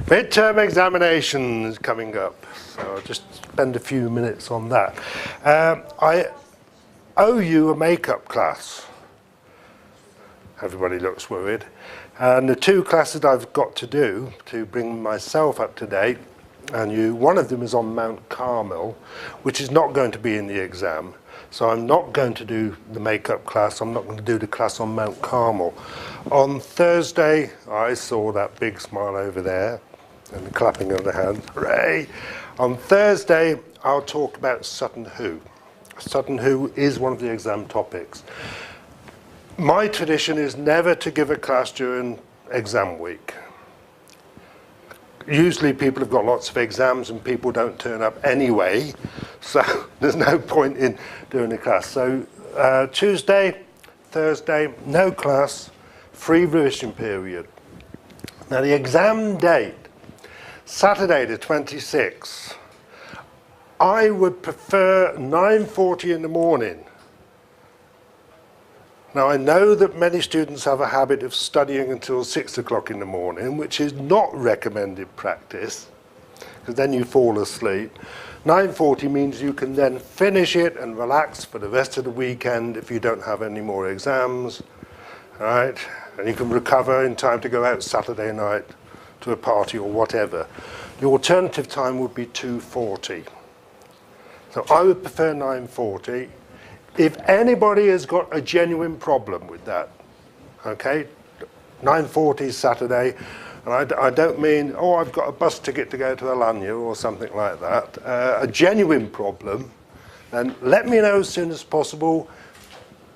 Midterm examinations coming up, so I'll just spend a few minutes on that. I owe you a makeup class. Everybody looks worried. And the two classes I've got to do to bring myself up to date, and one of them is on Mount Carmel, which is not going to be in the exam. So I'm not going to do the makeup class. I'm not going to do the class on Mount Carmel. On Thursday, I saw that big smile over there and the clapping of the hands. Hooray! On Thursday, I'll talk about Sutton Hoo. Sutton Hoo is one of the exam topics. My tradition is never to give a class during exam week. Usually people have got lots of exams and people don't turn up anyway, so there's no point in doing a class. So Tuesday, Thursday, no class, free revision period. Now the exam date, Saturday the 26th. I would prefer 9:40 in the morning. Now I know that many students have a habit of studying until 6 o'clock in the morning, which is not recommended practice, because then you fall asleep. 9:40 means you can then finish it and relax for the rest of the weekend if you don't have any more exams, right? And you can recover in time to go out Saturday night to a party or whatever. The alternative time would be 2:40. So I would prefer 9:40. If anybody has got a genuine problem with that, okay, 9:40 is Saturday, and I don't mean, oh, I've got a bus ticket to go to Alanya or something like that, a genuine problem, then let me know as soon as possible.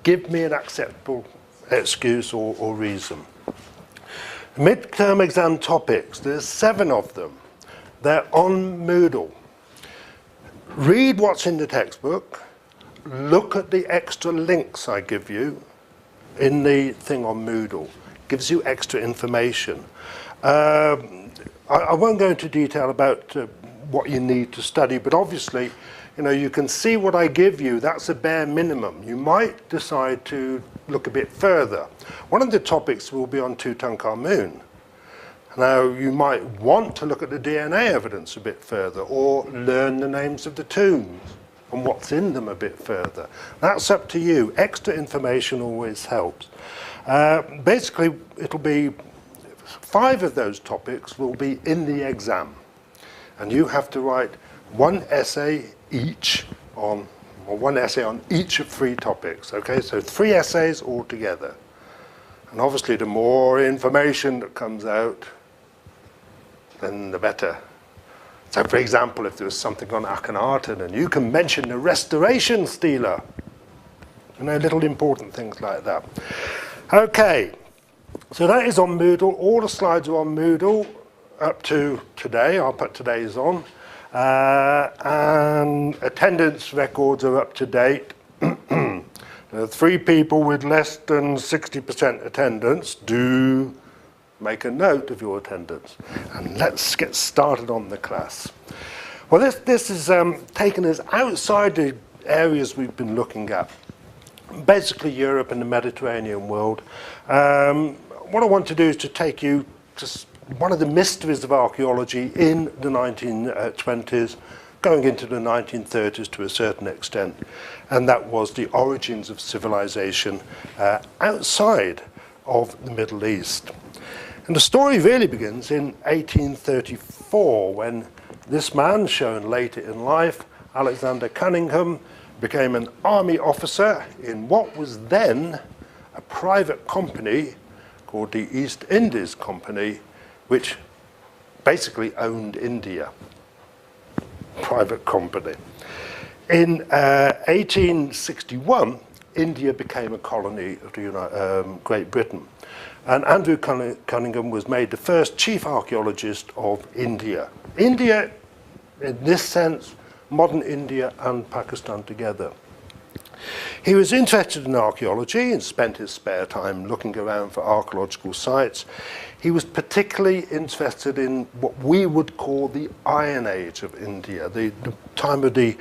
Give me an acceptable excuse or reason. Midterm exam topics, there's 7 of them. They're on Moodle. Read what's in the textbook. Look at the extra links I give you in the thing on Moodle. Gives you extra information. I won't go into detail about what you need to study, but obviously, you can see what I give you. That's a bare minimum. You might decide to look a bit further. One of the topics will be on Tutankhamun. Now, you might want to look at the DNA evidence a bit further, or learn the names of the tombs and what's in them a bit further. That's up to you. Extra information always helps. Basically, it'll be 5 of those topics will be in the exam. And you have to write one essay each on, or one essay on each of 3 topics. Okay, so 3 essays altogether. And obviously, the more information that comes out, then the better. So, for example, if there was something on Akhenaten, and you can mention the restoration stela, little important things like that. Okay, so that is on Moodle. All the slides are on Moodle up to today. I'll put today's on. And attendance records are up to date. There are 3 people with less than 60% attendance. Do make a note of your attendance. And let's get started on the class. Well, this is taken us outside the areas we've been looking at. Basically Europe and the Mediterranean world. What I want to do is to take you to one of the mysteries of archaeology in the 1920s, going into the 1930s to a certain extent. And that was the origins of civilization outside of the Middle East. And the story really begins in 1834, when this man, shown later in life, Alexander Cunningham, became an army officer in what was then a private company called the East Indies Company, which basically owned India. Private company. In 1861, India became a colony of the Great Britain. And Andrew Cunningham was made the first chief archaeologist of India. India, in this sense, modern India and Pakistan together. He was interested in archaeology and spent his spare time looking around for archaeological sites. He was particularly interested in what we would call the Iron Age of India, the time of the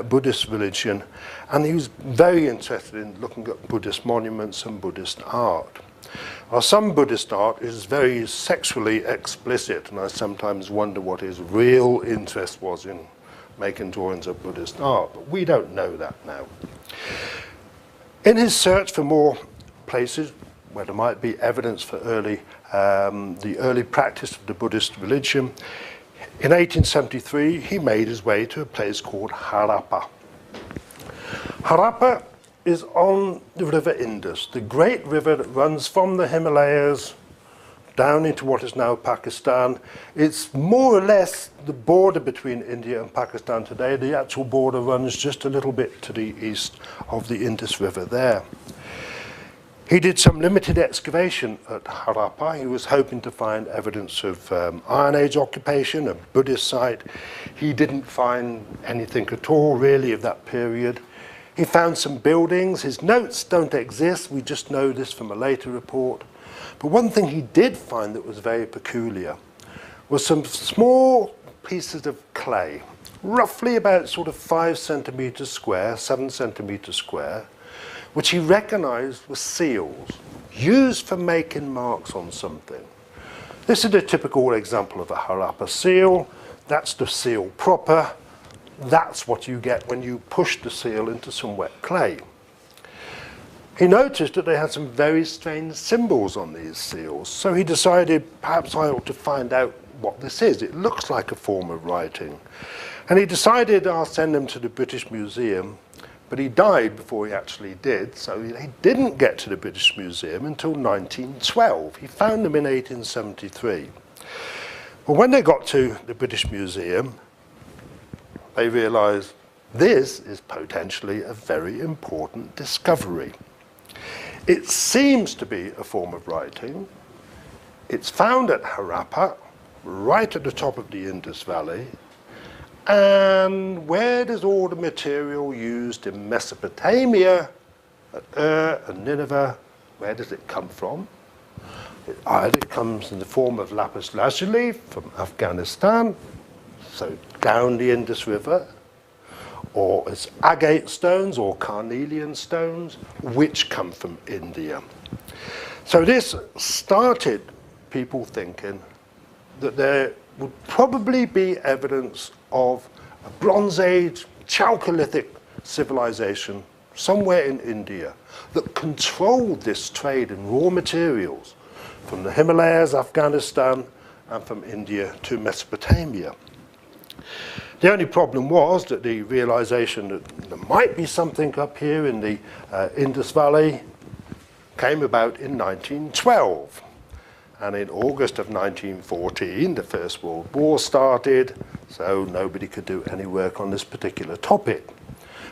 Buddhist religion. And he was very interested in looking at Buddhist monuments and Buddhist art. Well, some Buddhist art is very sexually explicit, and I sometimes wonder what his real interest was in making drawings of Buddhist art, but we don't know that now. In his search for more places where there might be evidence for the early practice of the Buddhist religion, in 1873 he made his way to a place called Harappa. Harappa is on the river Indus, the great river that runs from the Himalayas down into what is now Pakistan. It's more or less the border between India and Pakistan today. The actual border runs just a little bit to the east of the Indus River there. He did some limited excavation at Harappa. He was hoping to find evidence of Iron Age occupation, a Buddhist site. He didn't find anything at all really of that period. He found some buildings. His notes don't exist. We just know this from a later report. But one thing he did find that was very peculiar was some small pieces of clay, roughly about sort of 5 centimeters square, 7 centimeters square, which he recognized were seals used for making marks on something. This is a typical example of a Harappa seal. That's the seal proper. That's what you get when you push the seal into some wet clay. He noticed that they had some very strange symbols on these seals, so he decided perhaps I ought to find out what this is. It looks like a form of writing. And he decided I'll send them to the British Museum, but he died before he actually did, so he didn't get to the British Museum until 1912. He found them in 1873. Well, when they got to the British Museum, they realized this is potentially a very important discovery. It seems to be a form of writing. It's found at Harappa, right at the top of the Indus Valley. And where does all the material used in Mesopotamia, at Ur and Nineveh, where does it come from? It either comes in the form of lapis lazuli from Afghanistan, so down the Indus River, or it's agate stones or carnelian stones, which come from India. So this started people thinking that there would probably be evidence of a Bronze Age Chalcolithic civilization somewhere in India that controlled this trade in raw materials from the Himalayas, Afghanistan, and from India to Mesopotamia. The only problem was that the realization that there might be something up here in the Indus Valley came about in 1912. And in August of 1914, the First World War started, so nobody could do any work on this particular topic.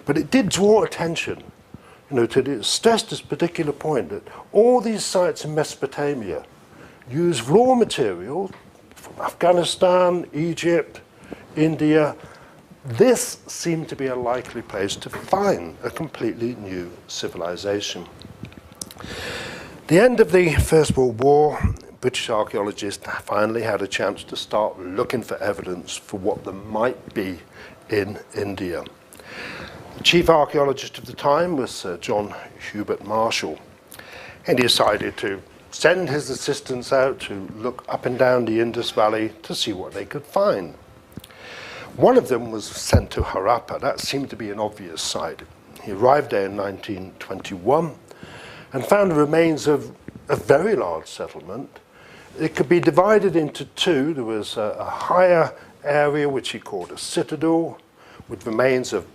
But it did draw attention, to stress this particular point that all these sites in Mesopotamia use raw materials from Afghanistan, Egypt, India. This seemed to be a likely place to find a completely new civilization. The end of the First World War, British archaeologists finally had a chance to start looking for evidence for what there might be in India. The chief archaeologist of the time was Sir John Hubert Marshall, and he decided to send his assistants out to look up and down the Indus Valley to see what they could find. One of them was sent to Harappa. That seemed to be an obvious site. He arrived there in 1921 and found the remains of a very large settlement. It could be divided into two. There was a higher area which he called a citadel with remains of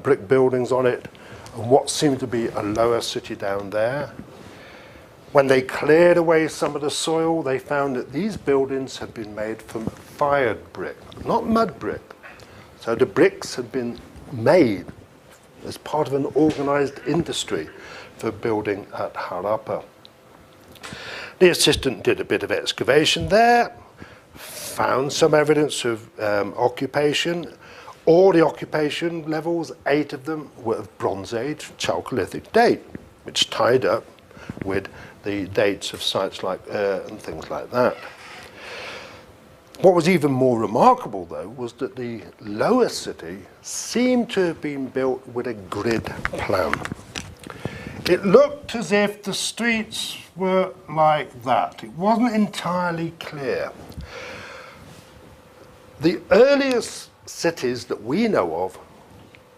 brick buildings on it, and what seemed to be a lower city down there. When they cleared away some of the soil, they found that these buildings had been made from fired brick, not mud brick. So the bricks had been made as part of an organized industry for building at Harappa. The assistant did a bit of excavation there, found some evidence of occupation. All the occupation levels, 8 of them, were of Bronze Age Chalcolithic date, which tied up with the dates of sites like and things like that. What was even more remarkable, though, was that the lower city seemed to have been built with a grid plan. It looked as if the streets were like that. It wasn't entirely clear. The earliest cities that we know of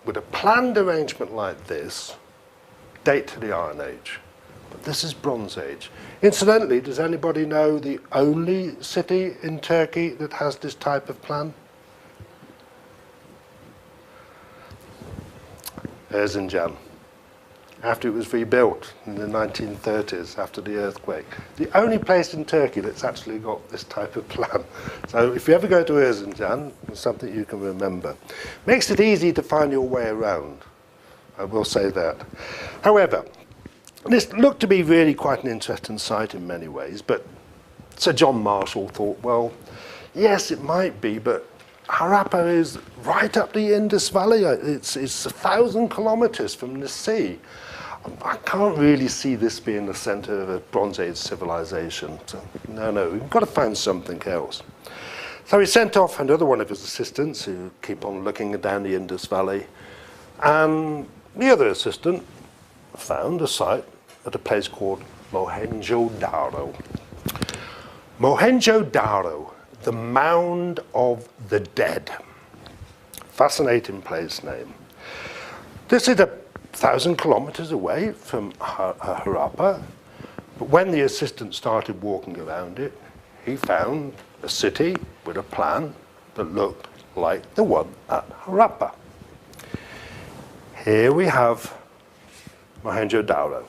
with a planned arrangement like this date to the Iron Age. But this is Bronze Age. Incidentally, does anybody know the only city in Turkey that has this type of plan? Erzincan, after it was rebuilt in the 1930s after the earthquake. The only place in Turkey that's actually got this type of plan. So if you ever go to Erzincan, it's something you can remember. Makes it easy to find your way around, I will say that. However, this looked to be really quite an interesting site in many ways, but Sir John Marshall thought, well, yes, it might be, but Harappa is right up the Indus Valley. It's 1,000 kilometers from the sea. I can't really see this being the center of a Bronze Age civilization. So, no, we've got to find something else. So he sent off another one of his assistants who keep on looking down the Indus Valley. And the other assistant found a site at a place called Mohenjo-Daro. Mohenjo-Daro, the Mound of the Dead. Fascinating place name. This is 1,000 kilometers away from Harappa, but when the assistant started walking around it, he found a city with a plan that looked like the one at Harappa. Here we have Mohenjo-Daro.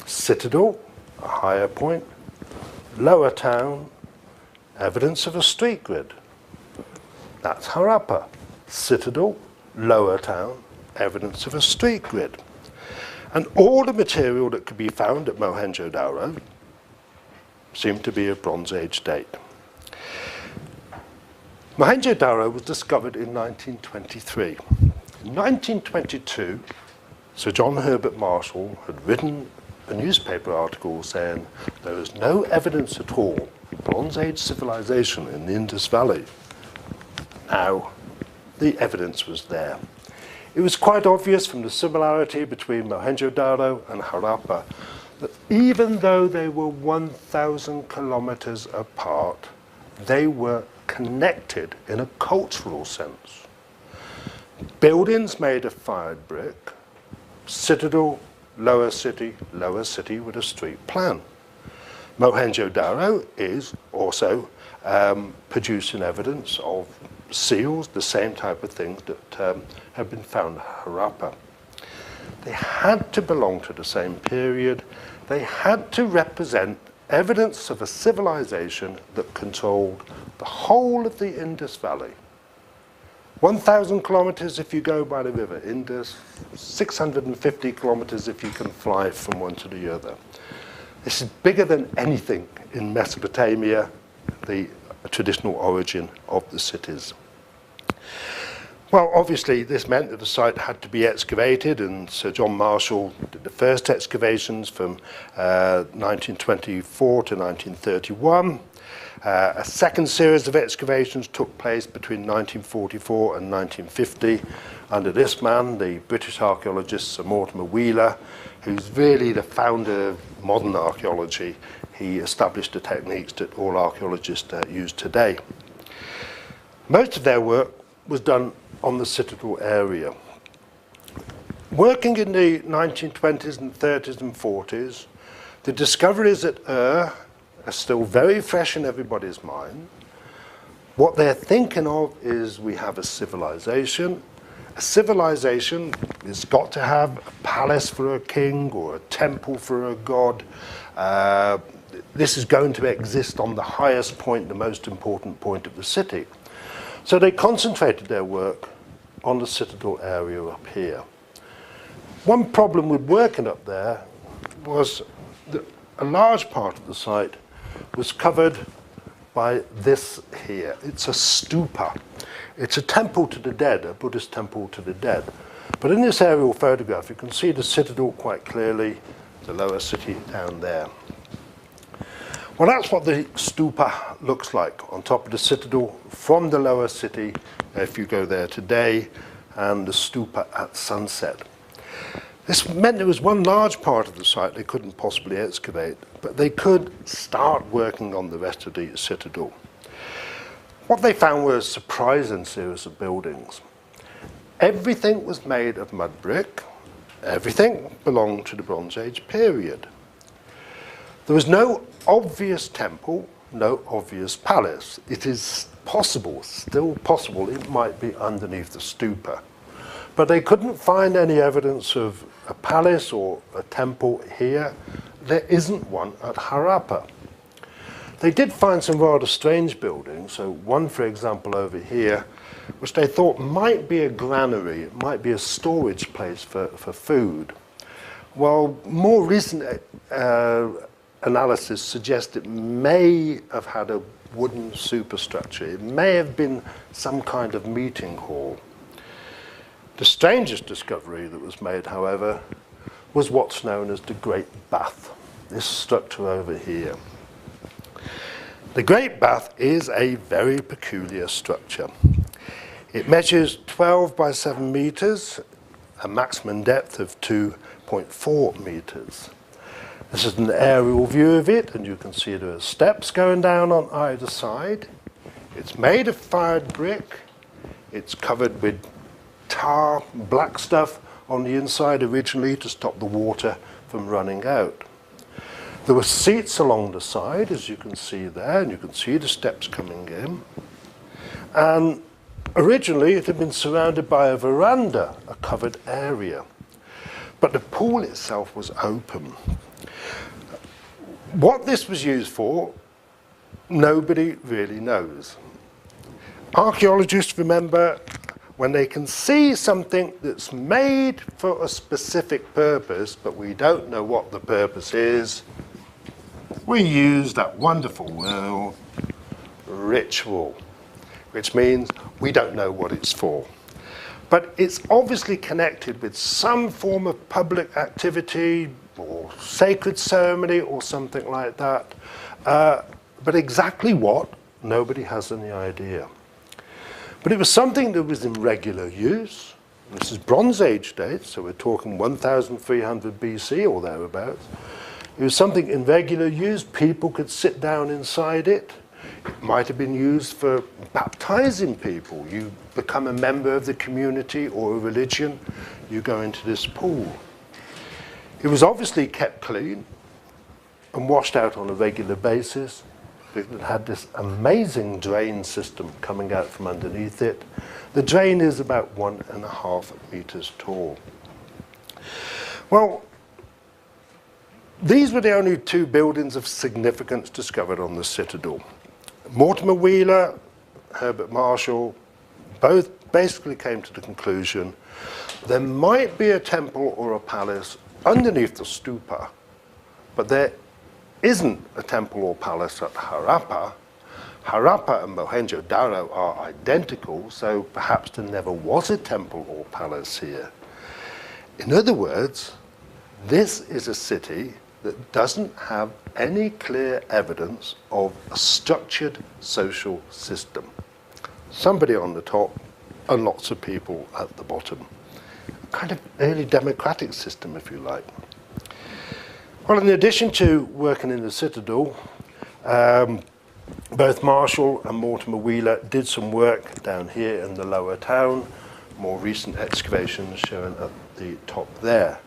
Citadel, a higher point, lower town, evidence of a street grid. That's Harappa. Citadel, lower town, evidence of a street grid. And all the material that could be found at Mohenjo-Daro seemed to be of Bronze Age date. Mohenjo-Daro was discovered in 1923. In 1922, Sir John Herbert Marshall had written a newspaper article saying there is no evidence at all of Bronze Age civilization in the Indus Valley. Now, the evidence was there. It was quite obvious from the similarity between Mohenjo-Daro and Harappa that even though they were 1,000 kilometers apart, they were connected in a cultural sense. Buildings made of fired brick, citadel, lower city with a street plan. Mohenjo-Daro is also producing evidence of seals, the same type of things that have been found at Harappa. They had to belong to the same period. They had to represent evidence of a civilization that controlled the whole of the Indus Valley. 1,000 kilometers if you go by the river Indus, 650 kilometers if you can fly from one to the other. This is bigger than anything in Mesopotamia, the traditional origin of the cities. Well, obviously, this meant that the site had to be excavated, and Sir John Marshall did the first excavations from 1924 to 1931. A second series of excavations took place between 1944 and 1950 under this man, the British archaeologist Sir Mortimer Wheeler, who's really the founder of modern archaeology. He established the techniques that all archaeologists use today. Most of their work was done on the citadel area. Working in the 1920s and 30s and 40s, the discoveries at are still very fresh in everybody's mind. What they're thinking of is we have a civilization. A civilization has got to have a palace for a king or a temple for a god. This is going to exist on the highest point, the most important point of the city. So they concentrated their work on the citadel area up here. One problem with working up there was that a large part of the site was covered by this here. It's a stupa. It's a temple to the dead, a Buddhist temple to the dead. But in this aerial photograph, you can see the citadel quite clearly, the lower city down there. Well, that's what the stupa looks like on top of the citadel from the lower city, if you go there today, and the stupa at sunset. This meant there was one large part of the site they couldn't possibly excavate, but they could start working on the rest of the citadel. What they found was a surprising series of buildings. Everything was made of mud brick. Everything belonged to the Bronze Age period. There was no obvious temple, no obvious palace. It is possible, still possible, it might be underneath the stupa. But they couldn't find any evidence of a palace or a temple here. There isn't one at Harappa. They did find some rather strange buildings. So one, for example, over here, which they thought might be a granary, it might be a storage place for food. Well, more recent analysis suggests it may have had a wooden superstructure. It may have been some kind of meeting hall. The strangest discovery that was made, however, was what's known as the Great Bath, this structure over here. The Great Bath is a very peculiar structure. It measures 12 by 7 meters, a maximum depth of 2.4 meters. This is an aerial view of it, and you can see there are steps going down on either side. It's made of fired brick. It's covered with tar, black stuff on the inside originally to stop the water from running out. There were seats along the side, as you can see there, and you can see the steps coming in. And originally it had been surrounded by a veranda, a covered area. But the pool itself was open. What this was used for, nobody really knows. Archaeologists remember when they can see something that's made for a specific purpose, but we don't know what the purpose is, we use that wonderful word, ritual, which means we don't know what it's for. But it's obviously connected with some form of public activity or sacred ceremony or something like that. But exactly what, nobody has any idea. But it was something that was in regular use. This is Bronze Age dates, so we're talking 1300 BC or thereabouts. It was something in regular use. People could sit down inside it. It might have been used for baptizing people. You become a member of the community or a religion, you go into this pool. It was obviously kept clean and washed out on a regular basis. It had this amazing drain system coming out from underneath it. The drain is about 1.5 meters tall. Well, these were the only two buildings of significance discovered on the citadel. Mortimer Wheeler, Herbert Marshall, both basically came to the conclusion there might be a temple or a palace underneath the stupa, but there isn't a temple or palace at Harappa. Harappa and Mohenjo-Daro are identical, so perhaps there never was a temple or palace here. In other words, this is a city that doesn't have any clear evidence of a structured social system. Somebody on the top and lots of people at the bottom. A kind of early democratic system, if you like. Well, in addition to working in the citadel, both Marshall and Mortimer Wheeler did some work down here in the lower town, more recent excavations shown at the top there.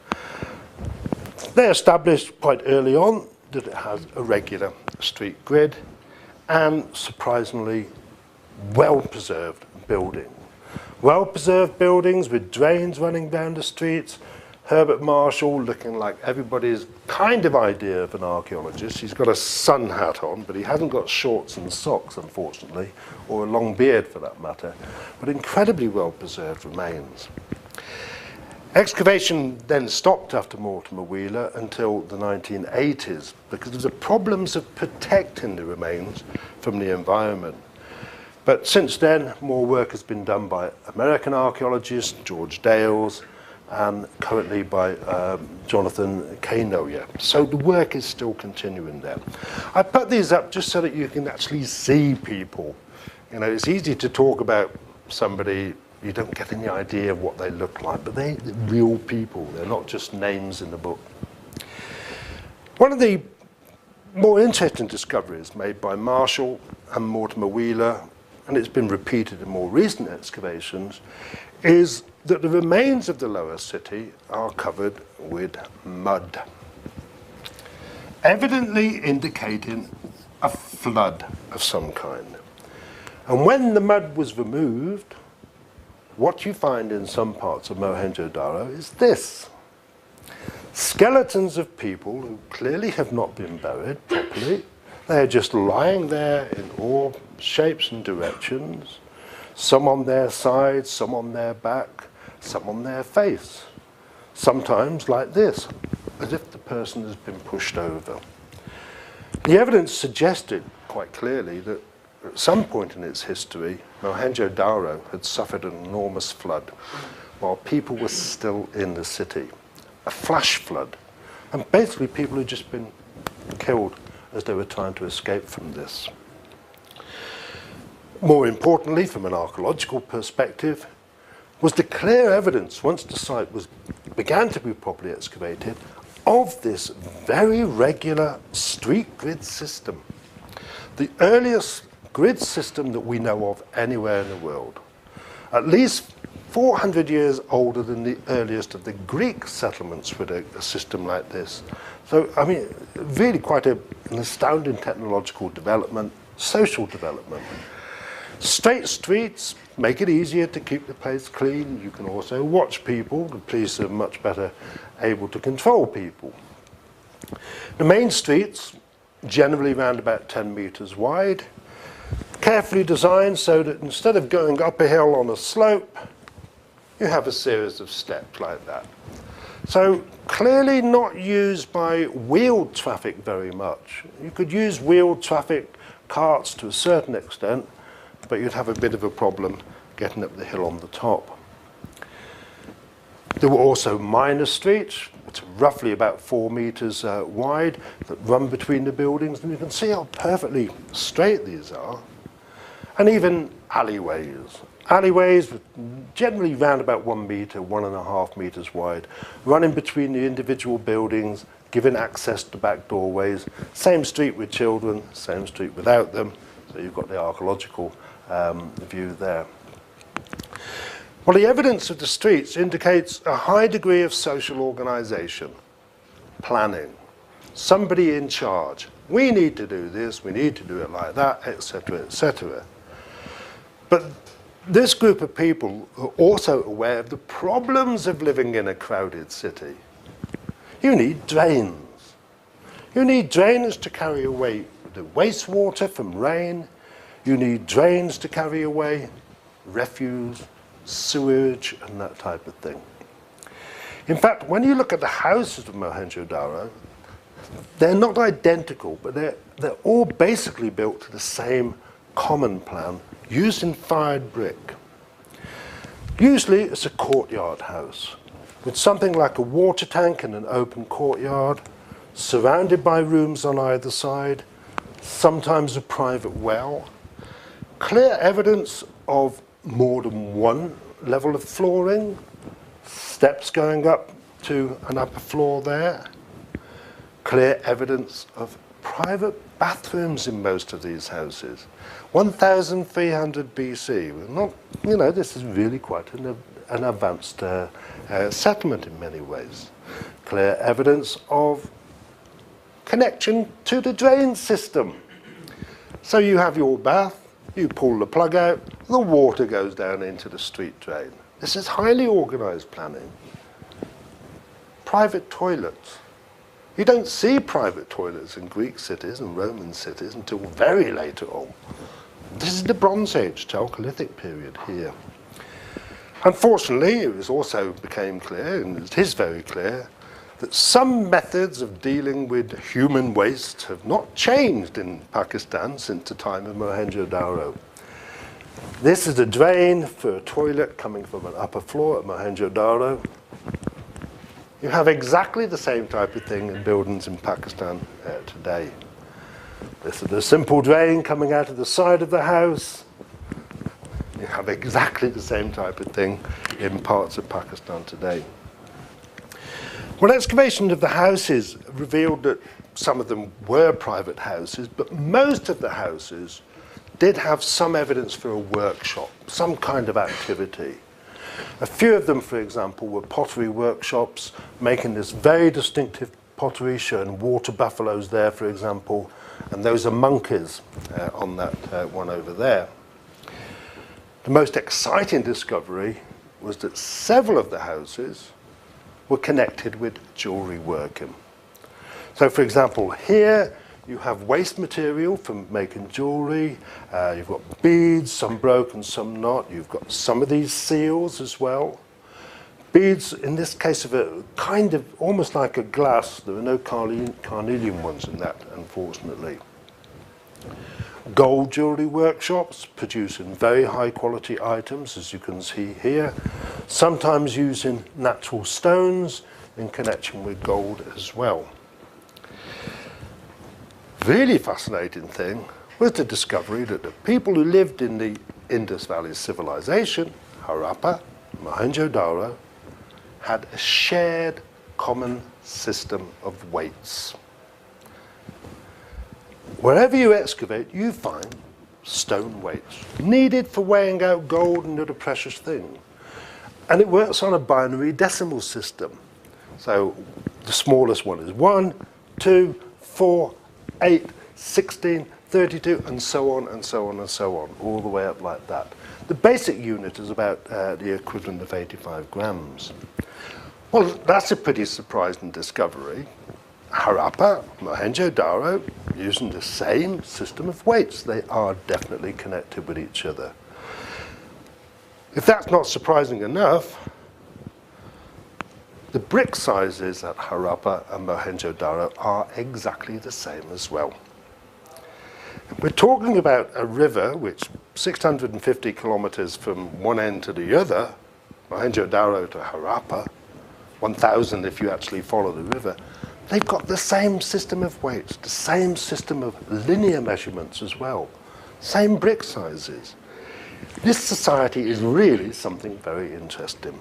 They established quite early on that it has a regular street grid and surprisingly well-preserved building. Well-preserved buildings with drains running down the streets. Herbert Marshall looking like everybody's kind of idea of an archaeologist. He's got a sun hat on, but he hasn't got shorts and socks, unfortunately, or a long beard for that matter, but incredibly well-preserved remains. Excavation then stopped after Mortimer Wheeler until the 1980s because of the problems of protecting the remains from the environment. But since then, more work has been done by American archaeologists, George Dales, and currently by Jonathan Kanoya. So the work is still continuing there. I put these up just so that you can actually see people. You know, it's easy to talk about somebody You don't get any idea of what they look like, but they're real people. They're not just names in the book. One of the more interesting discoveries made by Marshall and Mortimer Wheeler, and it's been repeated in more recent excavations, is that the remains of the lower city are covered with mud, evidently indicating a flood of some kind. And when the mud was removed, what you find in some parts of Mohenjo-Daro is this. Skeletons of people who clearly have not been buried properly. They are just lying there in all shapes and directions, some on their sides, some on their back, some on their face. Sometimes like this, as if the person has been pushed over. The evidence suggested quite clearly that at some point in its history, Mohenjo-Daro had suffered an enormous flood while people were still in the city. A flash flood. And basically people had just been killed as they were trying to escape from this. More importantly, from an archaeological perspective, was the clear evidence, once the site began to be properly excavated, of this very regular street grid system. The earliest grid system that we know of anywhere in the world. At least 400 years older than the earliest of the Greek settlements with a system like this. So, I mean, really quite an astounding technological development, social development. Straight streets make it easier to keep the place clean. You can also watch people. The police are much better able to control people. The main streets, generally around about 10 meters wide, carefully designed so that instead of going up a hill on a slope, you have a series of steps like that. So clearly not used by wheeled traffic very much. You could use wheeled traffic, carts to a certain extent, but you'd have a bit of a problem getting up the hill on the top. There were also minor streets, which are roughly about 4 meters wide, that run between the buildings, and you can see how perfectly straight these are. And even alleyways. Alleyways generally round about 1 meter, 1.5 meters wide, running between the individual buildings, giving access to back doorways. Same street with children, same street without them. So you've got the archaeological view there. Well, the evidence of the streets indicates a high degree of social organization, planning, somebody in charge. We need to do this, we need to do it like that, etc., etc. But this group of people are also aware of the problems of living in a crowded city. You need drains. You need drains to carry away the wastewater from rain. You need drains to carry away refuse, sewage, and that type of thing. In fact, when you look at the houses of Mohenjo-Daro, they're not identical, but they're all basically built to the same common plan, using fired brick. Usually it's a courtyard house with something like a water tank in an open courtyard, surrounded by rooms on either side, sometimes a private well. Clear evidence of more than one level of flooring, steps going up to an upper floor there. Clear evidence of private bathrooms in most of these houses. 1300 BC. Not, you know, this is really quite an advanced settlement in many ways. Clear evidence of connection to the drain system. So you have your bath, you pull the plug out, the water goes down into the street drain. This is highly organized planning. Private toilets. You don't see private toilets in Greek cities and Roman cities until very later on. This is the Bronze Age, Chalcolithic period here. Unfortunately, it also became clear, and it is very clear, that some methods of dealing with human waste have not changed in Pakistan since the time of Mohenjo-Daro. This is a drain for a toilet coming from an upper floor at Mohenjo-Daro. You have exactly the same type of thing in buildings in Pakistan today. This is a simple drain coming out of the side of the house. You have exactly the same type of thing in parts of Pakistan today. Well, excavation of the houses revealed that some of them were private houses, but most of the houses did have some evidence for a workshop, some kind of activity. A few of them, for example, were pottery workshops, making this very distinctive pottery, showing water buffaloes there, for example, and those are monkeys on that one over there. The most exciting discovery was that several of the houses were connected with jewelry working. So, for example, here you have waste material from making jewelry. You've got beads, some broken, some not. You've got some of these seals as well. Beads, in this case, of a kind of almost like a glass. There are no carnelian ones in that, unfortunately. Gold jewelry workshops producing very high quality items, as you can see here, sometimes using natural stones in connection with gold as well. Really fascinating thing was the discovery that the people who lived in the Indus Valley civilization, Harappa, Mohenjo-daro, had a shared common system of weights. Wherever you excavate, you find stone weights needed for weighing out gold and other precious things. And it works on a binary decimal system. So the smallest one is 1, 2, 4, 8, 16, 32, and so on and so on and so on, all the way up like that. The basic unit is about the equivalent of 85 grams. Well, that's a pretty surprising discovery. Harappa, Mohenjo-daro, using the same system of weights. They are definitely connected with each other. If that's not surprising enough, the brick sizes at Harappa and Mohenjo-daro are exactly the same as well. We're talking about a river which 650 kilometers from one end to the other, Mohenjo-daro to Harappa, 1,000 if you actually follow the river. They've got the same system of weights, the same system of linear measurements as well, same brick sizes. This society is really something very interesting.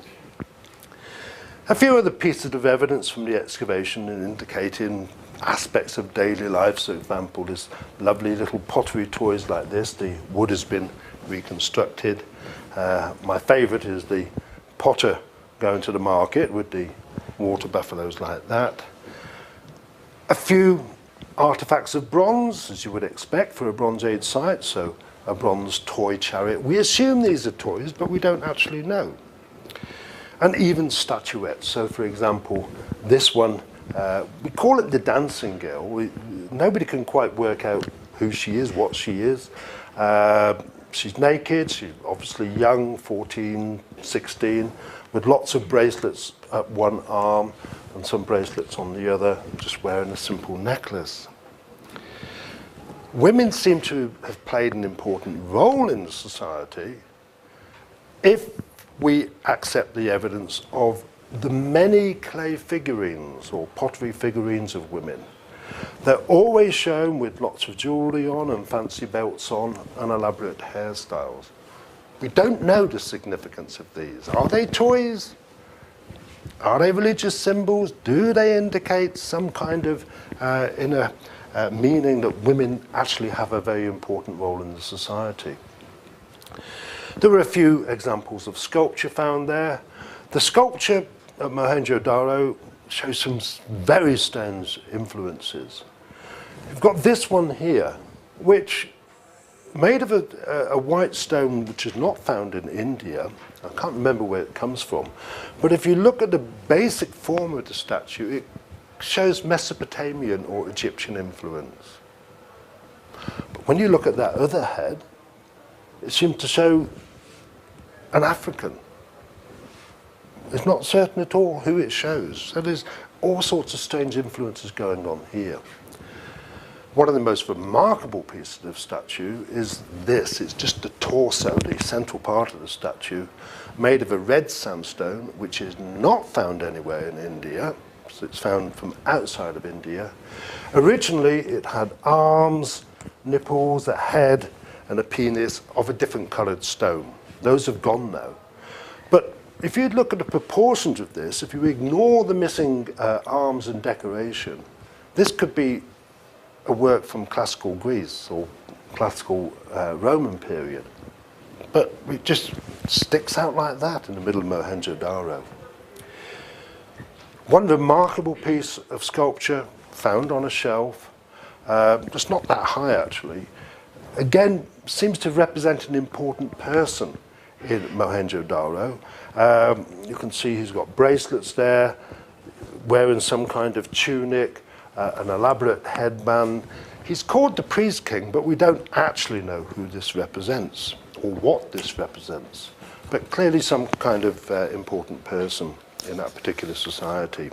A few other pieces of evidence from the excavation indicating aspects of daily life. For example, this lovely little pottery toys like this. The wood has been reconstructed. My favourite is the potter going to the market with the water buffaloes like that. A few artifacts of bronze, as you would expect for a Bronze Age site, so a bronze toy chariot. We assume these are toys, but we don't actually know. And even statuettes. So, for example, this one, we call it the dancing girl. Nobody can quite work out who she is, what she is. She's naked, she's obviously young, 14, 16, with lots of bracelets at one arm and some bracelets on the other, just wearing a simple necklace. Women seem to have played an important role in the society if we accept the evidence of the many clay figurines or pottery figurines of women. They're always shown with lots of jewellery on and fancy belts on and elaborate hairstyles. We don't know the significance of these. Are they toys? Are they religious symbols? Do they indicate some kind of inner meaning that women actually have a very important role in the society? There were a few examples of sculpture found there. The sculpture at Mohenjo-daro shows some very strange influences. You've got this one here, which made of a white stone which is not found in India. I can't remember where it comes from. But if you look at the basic form of the statue, it shows Mesopotamian or Egyptian influence. But when you look at that other head, it seems to show an African. It's not certain at all who it shows. So there's all sorts of strange influences going on here. One of the most remarkable pieces of statue is this. It's just the torso, the central part of the statue, made of a red sandstone, which is not found anywhere in India. So it's found from outside of India. Originally, it had arms, nipples, a head, and a penis of a different coloured stone. Those have gone now. But if you look at the proportions of this, if you ignore the missing arms and decoration, this could be a work from classical Greece or classical Roman period. But it just sticks out like that in the middle of Mohenjo-Daro. One remarkable piece of sculpture found on a shelf, just not that high actually, again seems to represent an important person in Mohenjo-Daro. You can see he's got bracelets there, wearing some kind of tunic, an elaborate headband. He's called the priest king, but we don't actually know who this represents or what this represents, but clearly some kind of important person in that particular society.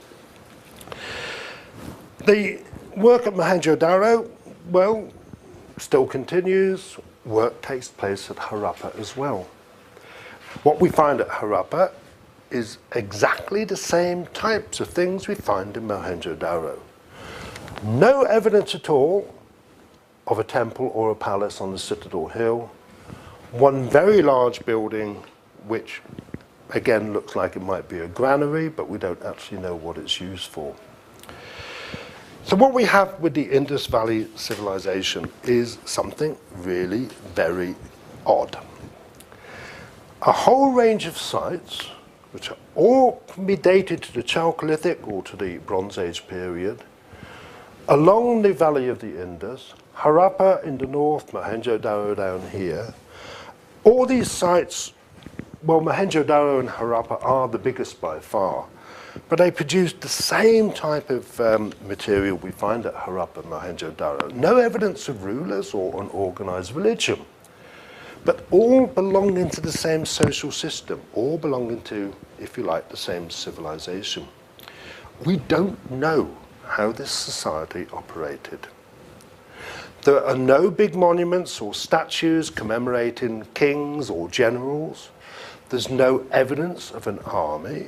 The work at Mohenjo-Daro, well, still continues. Work takes place at Harappa as well. What we find at Harappa is exactly the same types of things we find in Mohenjo-Daro. No evidence at all of a temple or a palace on the Citadel Hill. One very large building, which again looks like it might be a granary, but we don't actually know what it's used for. So what we have with the Indus Valley civilization is something really very odd. A whole range of sites, which all can be dated to the Chalcolithic or to the Bronze Age period, along the valley of the Indus, Harappa in the north, Mohenjo-Daro down here. All these sites, well, Mohenjo-Daro and Harappa are the biggest by far, but they produced the same type of material we find at Harappa and Mohenjo-Daro. No evidence of rulers or an organized religion, but all belonging to the same social system, all belonging to, if you like, the same civilization. We don't know how this society operated. There are no big monuments or statues commemorating kings or generals. There's no evidence of an army.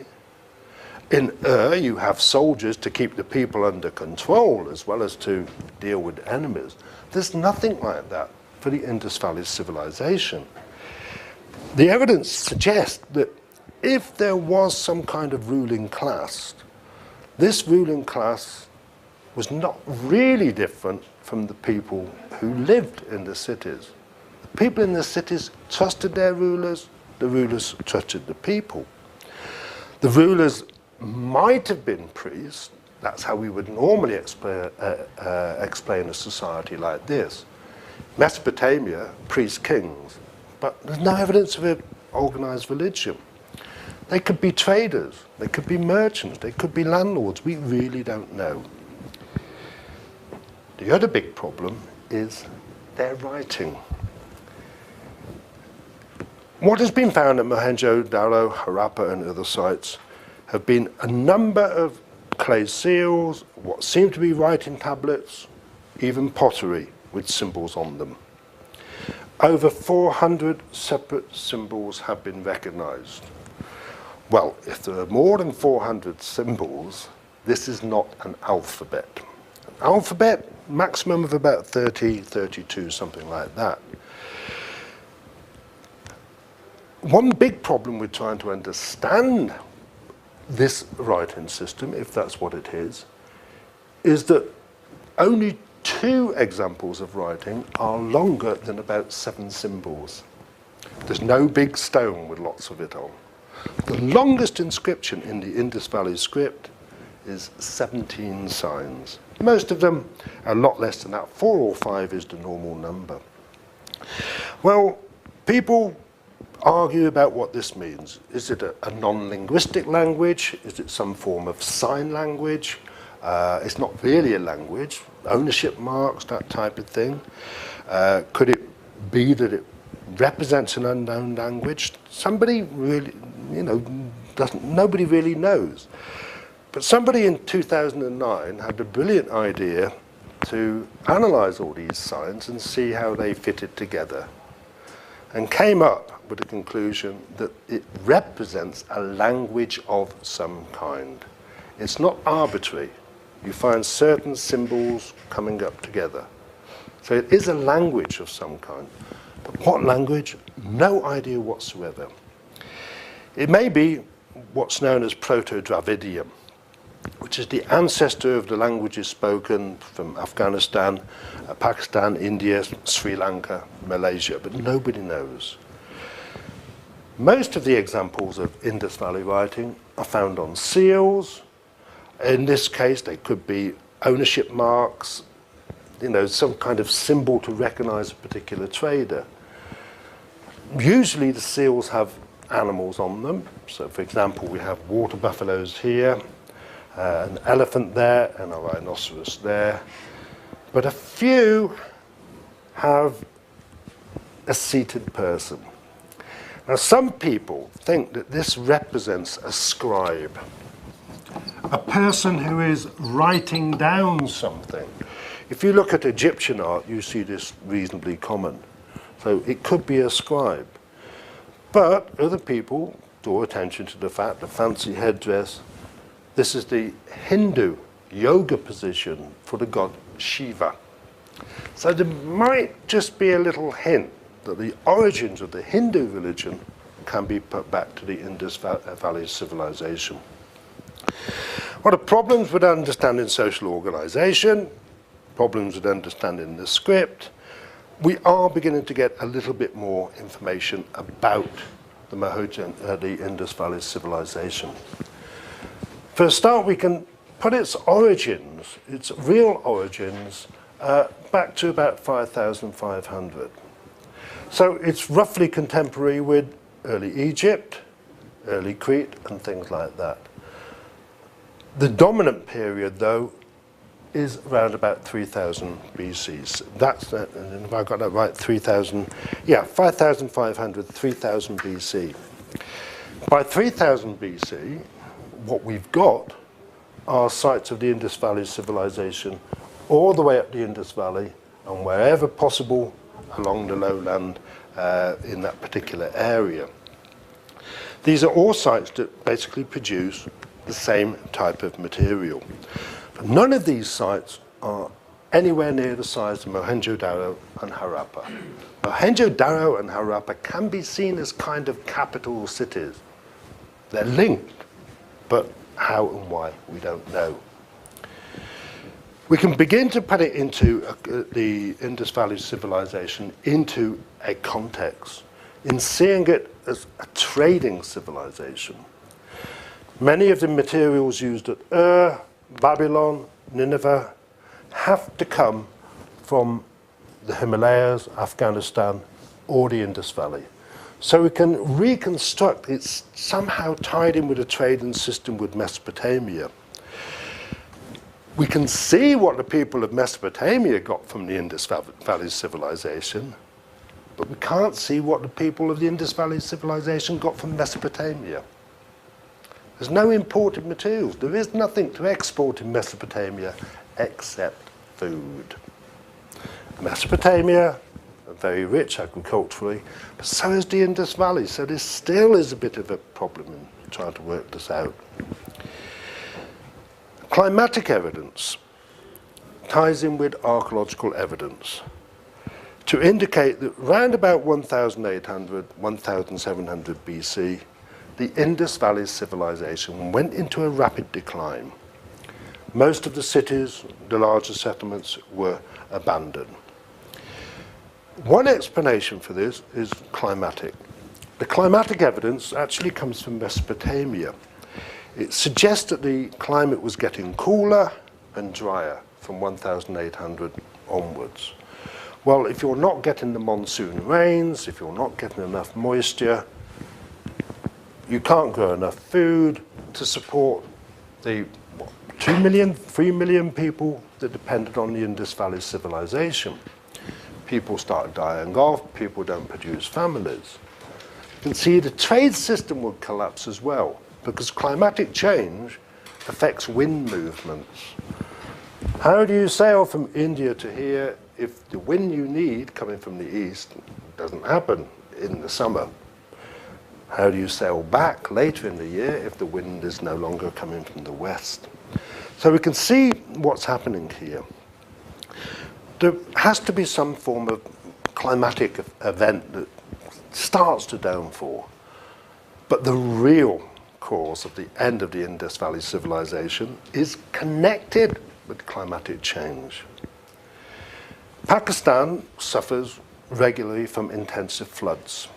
In you have soldiers to keep the people under control as well as to deal with enemies. There's nothing like that for the Indus Valley civilization. The evidence suggests that if there was some kind of ruling class, this ruling class was not really different from the people who lived in the cities. The people in the cities trusted their rulers, the rulers trusted the people. The rulers might have been priests. That's how we would normally explain a society like this. Mesopotamia, priest kings, but there's no evidence of an organized religion. They could be traders, they could be merchants, they could be landlords. We really don't know. The other big problem is their writing. What has been found at Mohenjo-Daro, Harappa and other sites have been a number of clay seals, what seem to be writing tablets, even pottery with symbols on them. Over 400 separate symbols have been recognized. Well, if there are more than 400 symbols, this is not an alphabet. An alphabet, maximum of about 30, 32, something like that. One big problem with trying to understand this writing system, if that's what it is that only 2 examples of writing are longer than about 7 symbols. There's no big stone with lots of it on. The longest inscription in the Indus Valley script is 17 signs. Most of them are a lot less than that. 4 or 5 is the normal number. Well, people argue about what this means. Is it a non-linguistic language? Is it some form of sign language? It's not really a language. Ownership marks, that type of thing. Could it be that it represents an unknown language? Somebody really, nobody really knows. But somebody in 2009 had the brilliant idea to analyze all these signs and see how they fitted together, and came up with the conclusion that it represents a language of some kind. It's not arbitrary. You find certain symbols coming up together. So it is a language of some kind. What language? No idea whatsoever. It may be what's known as Proto-Dravidian, which is the ancestor of the languages spoken from Afghanistan, Pakistan, India, Sri Lanka, Malaysia, but nobody knows. Most of the examples of Indus Valley writing are found on seals. In this case, they could be ownership marks, some kind of symbol to recognize a particular trader. Usually the seals have animals on them. So for example, we have water buffaloes here, an elephant there, and a rhinoceros there. But a few have a seated person. Now some people think that this represents a scribe, a person who is writing down something. If you look at Egyptian art, you see this reasonably common. So it could be a scribe. But other people draw attention to the fact that fancy headdress, this is the Hindu yoga position for the god Shiva. So there might just be a little hint that the origins of the Hindu religion can be put back to the Indus Valley civilization. What are problems with understanding social organization? Problems with understanding the script? We are beginning to get a little bit more information about the Indus Valley civilization. For a start, we can put its origins, its real origins, back to about 5,500. So it's roughly contemporary with early Egypt, early Crete, and things like that. The dominant period, though, is around about 3000 BC. That's, and if I got that right, 5,500, 3000 BC. By 3000 BC, what we've got are sites of the Indus Valley civilization all the way up the Indus Valley and wherever possible along the lowland in that particular area. These are all sites that basically produce the same type of material. But none of these sites are anywhere near the size of Mohenjo-Daro and Harappa. Mohenjo-Daro and Harappa can be seen as kind of capital cities. They're linked, but how and why, we don't know. We can begin to put it into the Indus Valley civilization into a context, in seeing it as a trading civilization. Many of the materials used at Ur, Babylon, Nineveh, have to come from the Himalayas, Afghanistan, or the Indus Valley. So we can reconstruct it's somehow tied in with a trading system with Mesopotamia. We can see what the people of Mesopotamia got from the Indus Valley civilization, but we can't see what the people of the Indus Valley civilization got from Mesopotamia. There's no imported materials. There is nothing to export in Mesopotamia except food. Mesopotamia, very rich agriculturally, but so is the Indus Valley. So there still is a bit of a problem in trying to work this out. Climatic evidence ties in with archaeological evidence to indicate that round about 1800, 1700 BC, the Indus Valley civilization went into a rapid decline. Most of the cities, the larger settlements, were abandoned. One explanation for this is climatic. The climatic evidence actually comes from Mesopotamia. It suggests that the climate was getting cooler and drier from 1800 onwards. Well, if you're not getting the monsoon rains, if you're not getting enough moisture, you can't grow enough food to support the 2 million, 3 million people that depended on the Indus Valley civilization. People start dying off, people don't produce families. You can see the trade system would collapse as well, because climatic change affects wind movements. How do you sail from India to here if the wind you need coming from the east doesn't happen in the summer? How do you sail back later in the year if the wind is no longer coming from the west? So we can see what's happening here. There has to be some form of climatic event that starts the downfall. But the real cause of the end of the Indus Valley civilization is connected with climatic change. Pakistan suffers regularly from intensive floods.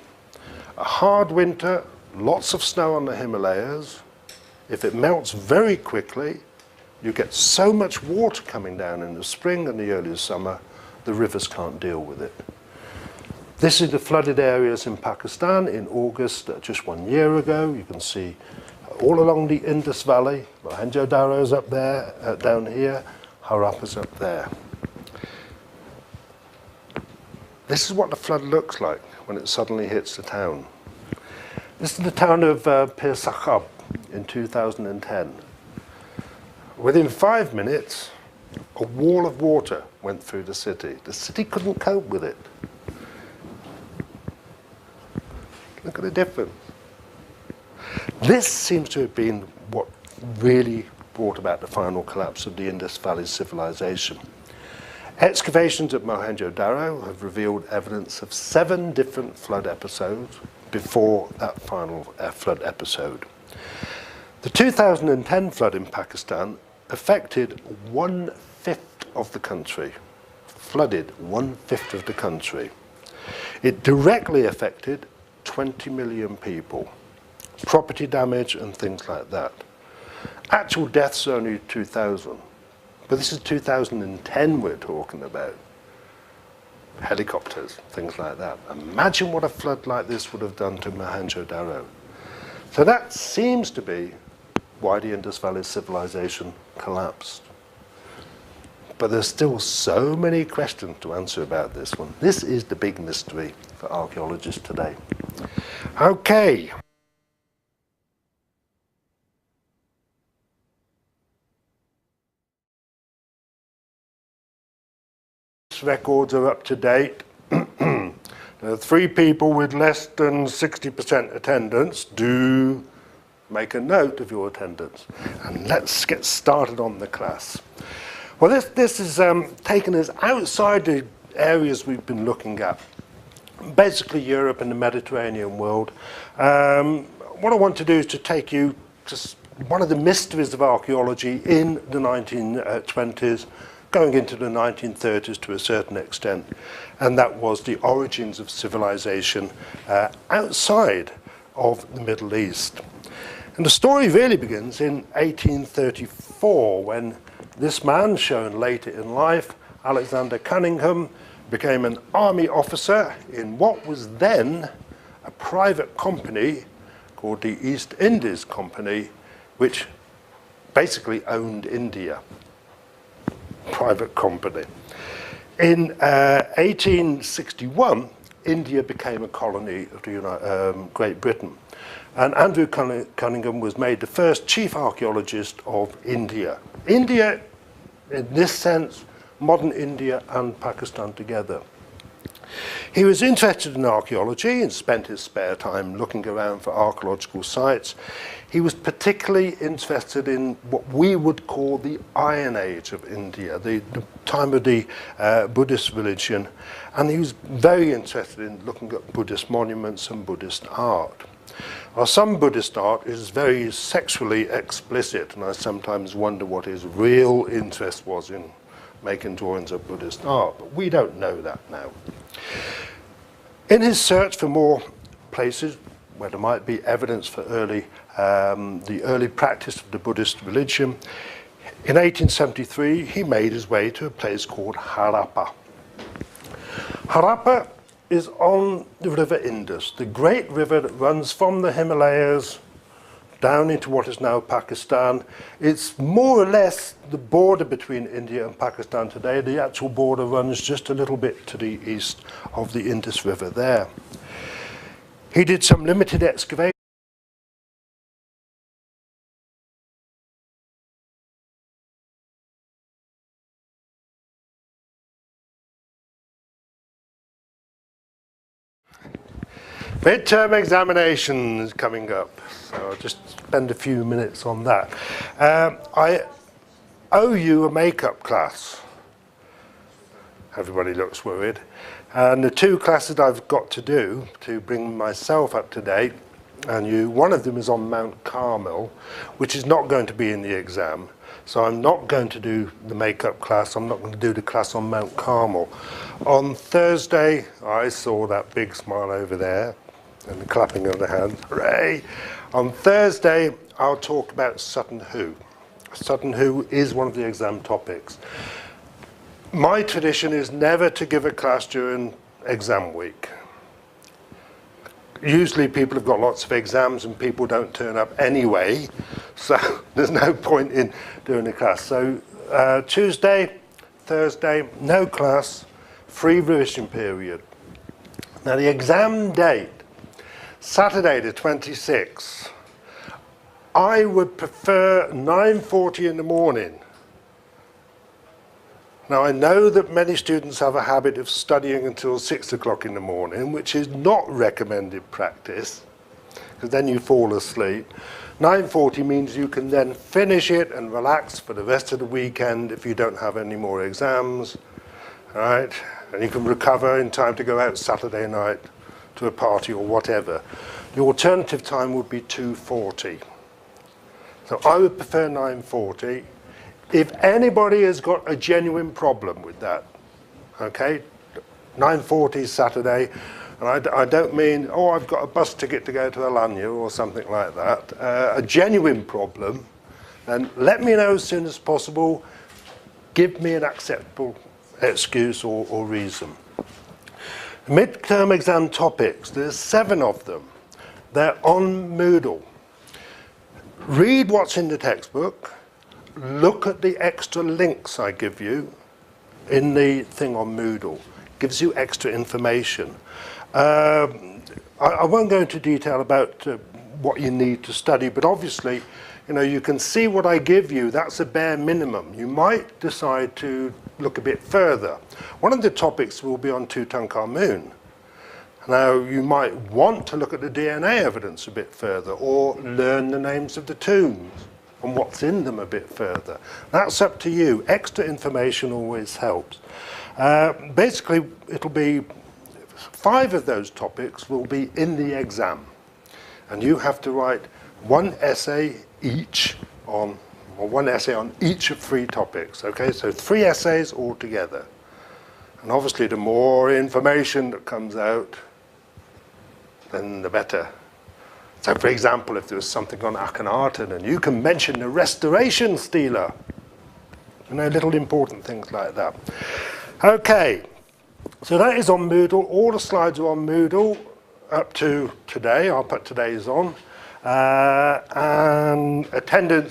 A hard winter, lots of snow on the Himalayas. If it melts very quickly, you get so much water coming down in the spring and the early summer, the rivers can't deal with it. This is the flooded areas in Pakistan in August, just 1 year ago. You can see all along the Indus Valley, Mohenjo-Daro's up there, down here, Harappa's up there. This is what the flood looks like when it suddenly hits the town. This is the town of Pir Sahab in 2010. Within 5 minutes, a wall of water went through the city. The city couldn't cope with it. Look at the difference. This seems to have been what really brought about the final collapse of the Indus Valley civilization. Excavations at Mohenjo-Daro have revealed evidence of 7 different flood episodes before that final flood episode. The 2010 flood in Pakistan affected 1/5 of the country, flooded 1/5 of the country. It directly affected 20 million people, property damage and things like that. Actual deaths are only 2,000, but this is 2010 we're talking about. Helicopters, things like that. Imagine what a flood like this would have done to Mohenjo-Daro. So that seems to be why the Indus Valley civilization collapsed. But there's still so many questions to answer about this one. This is the big mystery for archaeologists today. Okay. Records are up to date. There are 3 people with less than 60% attendance. Do make a note of your attendance. And let's get started on the class. Well, this is taken us outside the areas we've been looking at. Basically Europe and the Mediterranean world. What I want to do is to take you to one of the mysteries of archaeology in the 1920s, going into the 1930s to a certain extent, and that was the origins of civilization outside of the Middle East. And the story really begins in 1834, when this man, shown later in life, Alexander Cunningham, became an army officer in what was then a private company called the East Indies Company, which basically owned India. Private company. In 1861, India became a colony of the Great Britain, and Andrew Cunningham was made the first chief archaeologist of India. India, in this sense, modern India and Pakistan together. He was interested in archaeology and spent his spare time looking around for archaeological sites. He was particularly interested in what we would call the Iron Age of India, the time of the Buddhist religion, and he was very interested in looking at Buddhist monuments and Buddhist art. Well, some Buddhist art is very sexually explicit, and I sometimes wonder what his real interest was in making drawings of Buddhist art, but we don't know that now. In his search for more places where there might be evidence for the early practice of the Buddhist religion, in 1873 he made his way to a place called Harappa. Harappa is on the river Indus, the great river that runs from the Himalayas down into what is now Pakistan. It's more or less the border between India and Pakistan today. The actual border runs just a little bit to the east of the Indus River there. He did some limited excavation. Midterm examination is coming up, so I'll just spend a few minutes on that. I owe you a makeup class. Everybody looks worried. And the two classes I've got to do to bring myself up to date, and one of them is on Mount Carmel, which is not going to be in the exam. So I'm not going to do the makeup class. I'm not going to do the class on Mount Carmel. On Thursday, I saw that big smile over there and the clapping of the hands. Hooray! On Thursday, I'll talk about Sutton Hoo. Sutton Hoo is one of the exam topics. My tradition is never to give a class during exam week. Usually people have got lots of exams and people don't turn up anyway, so there's no point in doing a class. So Tuesday, Thursday, no class, free revision period. Now the exam date, Saturday the 26th. I would prefer 9:40 in the morning. Now, I know that many students have a habit of studying until 6 o'clock in the morning, which is not recommended practice, because then you fall asleep. 9:40 means you can then finish it and relax for the rest of the weekend if you don't have any more exams, right? And you can recover in time to go out Saturday night to a party or whatever. The alternative time would be 2:40. So I would prefer 9:40. If anybody has got a genuine problem with that, okay, 9:40 Saturday, and I don't mean, oh, I've got a bus ticket to go to Alanya or something like that, a genuine problem, then let me know as soon as possible. Give me an acceptable excuse or reason. Midterm exam topics, there's 7 of them. They're on Moodle. Read what's in the textbook. Look at the extra links I give you in the thing on Moodle. Gives you extra information. I won't go into detail about what you need to study, but obviously, you can see what I give you. That's a bare minimum. You might decide to look a bit further. One of the topics will be on Tutankhamun. Now, you might want to look at the DNA evidence a bit further, or learn the names of the tombs and what's in them a bit further. That's up to you. Extra information always helps. Basically, it'll be 5 of those topics will be in the exam. And you have to write one essay each on, or one essay on each of 3 topics. Okay, so 3 essays altogether. And obviously, the more information that comes out, then the better. So, for example, if there was something on Akhenaten, and you can mention the restoration stealer, little important things like that. Okay, so that is on Moodle. All the slides are on Moodle up to today. I'll put today's on. And attendance